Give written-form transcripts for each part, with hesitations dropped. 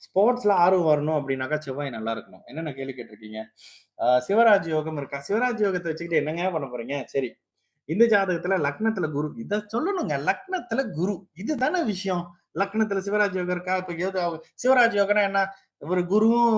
ஸ்போர்ட்ஸ்ல ஆர்வம் வரணும் அப்படின்னாக்கா செவ்வாய் நல்லா இருக்கணும். என்னென்ன கேள்வி கேட்டிருக்கீங்க? சிவராஜ் யோகம் இருக்கா? சிவராஜ் யோகத்த வச்சுக்கிட்டு என்னங்க பண்ண போறீங்க? சரி. இந்த ஜாதகத்துல லக்னத்துல குரு. இத சொல்லணுங்க. லக்னத்துல குரு. இதுதானே விஷயம். லக்னத்துல சிவராஜ் யோகம் இருக்கா? இப்ப சிவராஜ் யோகம்னா என்ன? ஒரு குருவும்,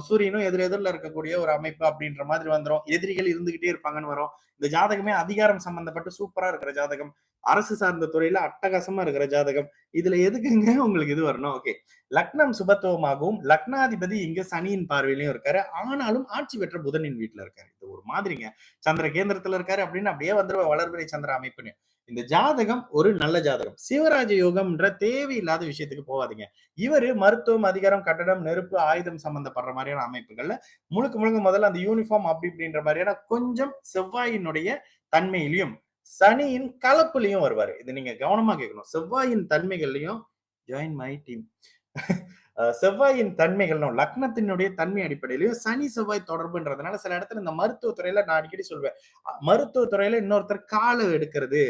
சூரியனும் எதிர் எதிர்ல இருக்கக்கூடிய ஒரு அமைப்பு அப்படின்ற மாதிரி வந்துரும். எதிரிகள் இருந்துகிட்டே இருப்பாங்கன்னு வரும். இந்த ஜாதகமே அதிகாரம் சம்பந்தப்பட்டு சூப்பரா இருக்கிற ஜாதகம். அரசு சார்ந்த துறையில அட்டகாசமா இருக்கிற ஜாதகம். இதுல எதுக்குங்க உங்களுக்கு இது வரணும்? ஓகே. லக்னம் சுபத்துவமாகவும், லக்னாதிபதி இங்க சனியின் பார்வையிலயும் இருக்காரு. ஆனாலும் ஆட்சி பெற்ற புதனின் வீட்ல இருக்காரு. இது ஒரு மாதிரிங்க. சந்திர கேந்திரத்துல இருக்காரு அப்படின்னு அப்படியே வந்துருவ வளர்பிறை சந்திர அமைப்புன்னு. இந்த ஜாதகம் ஒரு நல்ல ஜாதகம். சிவராஜ யோகம்ன்ற தேவையில்லாத விஷயத்துக்கு போகாதீங்க. இவரு மருத்துவம், அதிகாரம், கட்டடம், நெருப்பு, ஆயுதம் சம்பந்தப்படுற மாதிரியான அமைப்புகள்ல முழுக்க முழுக்க முதல்ல அந்த யூனிஃபார்ம் அப்படி இப்படின்ற மாதிரியான கொஞ்சம் செவ்வாயினுடைய தன்மையிலையும் சனியின் கலப்புலையும் வருவாரு. இது நீங்க கவனமா கேட்கணும். செவ்வாயின் தன்மைகள்லையும் ஜாயின் மை டீம். செவ்வாயின் தன்மைகளும் லக்னத்தினுடைய தன்மை அடிப்படையிலையும் சனி செவ்வாய் தொடர்புன்றதுனால சில இடத்துல இந்த மருத்துவத்துறையில நான் அடிக்கடி சொல்வேன். மருத்துவத்துறையில இன்னொருத்தர் காலை எடுக்கிறது,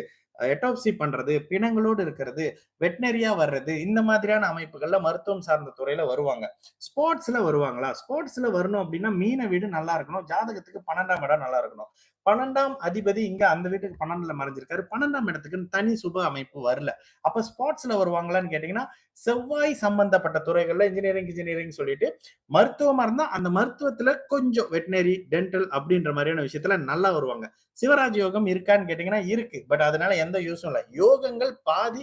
எட்டாப்சி பண்றது, பிணங்களோடு இருக்கிறது, வெட்னரியா வர்றது, இந்த மாதிரியான அமைப்புகள்ல மருத்துவம் சார்ந்த துறையில வருவாங்க. ஸ்போர்ட்ஸ்ல வருவாங்களா? ஸ்போர்ட்ஸ்ல வரணும் அப்படின்னா மீன வீடு நல்லா இருக்கணும். ஜாதகத்துக்கு 12ஆம் இடம் நல்லா இருக்கணும். 12ஆம் அதிபதி இங்க அந்த வீட்டுக்கு 12ல மறைஞ்சிருக்காரு. 12ஆம் இடத்துக்கு தனி சுப அமைப்பு வரல. அப்ப ஸ்போர்ட்ஸ்ல வருவாங்களான்னு கேட்டீங்கன்னா, செவ்வாய் சம்பந்தப்பட்ட துறைகள்ல இன்ஜினியரிங் சொல்லிட்டு மருத்துவமா இருந்தா அந்த மருத்துவத்துல கொஞ்சம் வெட்டினரி, டென்டல் அப்படின்ற மாதிரியான விஷயத்துல நல்லா வருவாங்க. சிவராஜ் யோகம் இருக்கான்னு கேட்டீங்கன்னா இருக்கு. பட் அதனால எந்த யூஸும் இல்ல. யோகங்கள் பாதி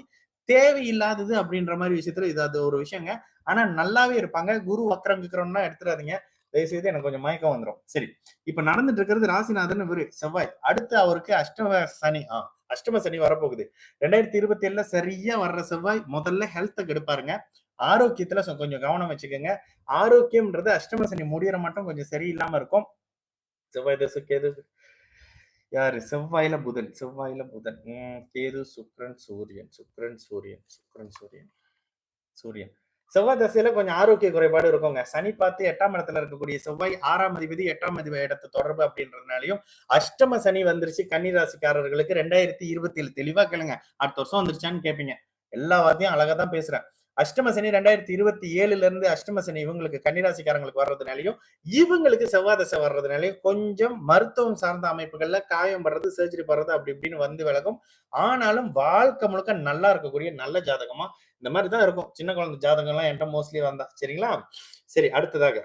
தேவையில்லாதது அப்படின்ற மாதிரி விஷயத்துல இது அது ஒரு விஷயங்க. ஆனா நல்லாவே இருப்பாங்க. குரு வக்ரம் கிக்ரம்னா எடுத்துறாதீங்க. தயவு செய்து எனக்கு கொஞ்சம் மயக்கம் வந்துரும். சரி. இப்ப நடந்துட்டு இருக்கிறது ராசிநாதன் இவரு செவ்வாய். அடுத்து அவருக்கு அஷ்டம சனி. அஷ்டம சனி வரப்போகுது. 2027ல சரியா வர்ற செவ்வாய் முதல்ல ஹெல்த்த கெடுப்பாருங்க. ஆரோக்கியத்துல கொஞ்சம் கவனம் வச்சுக்கோங்க. ஆரோக்கியம்ன்றது அஷ்டம சனி முடியற மட்டும் கொஞ்சம் சரியில்லாம இருக்கும். செவ்வாய் தசை, கேது யாரு? செவ்வாயில புதன். கேது, சுக்கிரன், சூரியன். சூரியன். செவ்வாய் தசையில கொஞ்சம் ஆரோக்கிய குறைபாடு இருக்குங்க. சனி பார்த்து 8ஆம் இடத்துல இருக்கக்கூடிய செவ்வாய் 6ஆம் அதிபதி 8ஆம் அதிபதி இடத்து தொடர்பு அப்படின்றதுனாலயும் அஷ்டம சனி வந்துருச்சு கன்னி ராசிக்காரர்களுக்கு 2027 தெளிவா கேளுங்க. அடுத்த வருஷம் வந்துருச்சான்னு கேட்பீங்க. எல்லா வார்த்தையும் அழகா தான் பேசுறேன். அஷ்டம சனி 2027ல இருந்து அஷ்டம சனி இவங்களுக்கு கன்னிராசிக்காரங்களுக்கு வர்றதுனாலயும் இவங்களுக்கு செவ்வாய் தசை வர்றதுனாலயும் கொஞ்சம் மருத்துவம் சார்ந்த அமைப்புகள்ல காயம் படுறது, சர்ஜரி படுறது அப்படி இப்படின்னு வந்து விலகும். ஆனாலும் வாழ்க்கை முழுக்க நல்லா இருக்கக்கூடிய நல்ல ஜாதகமா இந்த மாதிரி தான் இருக்கும். சின்ன குழந்தை ஜாதகம் எல்லாம் என்கிட்ட மோஸ்ட்லி வந்தா சரிங்களா. சரி அடுத்ததாக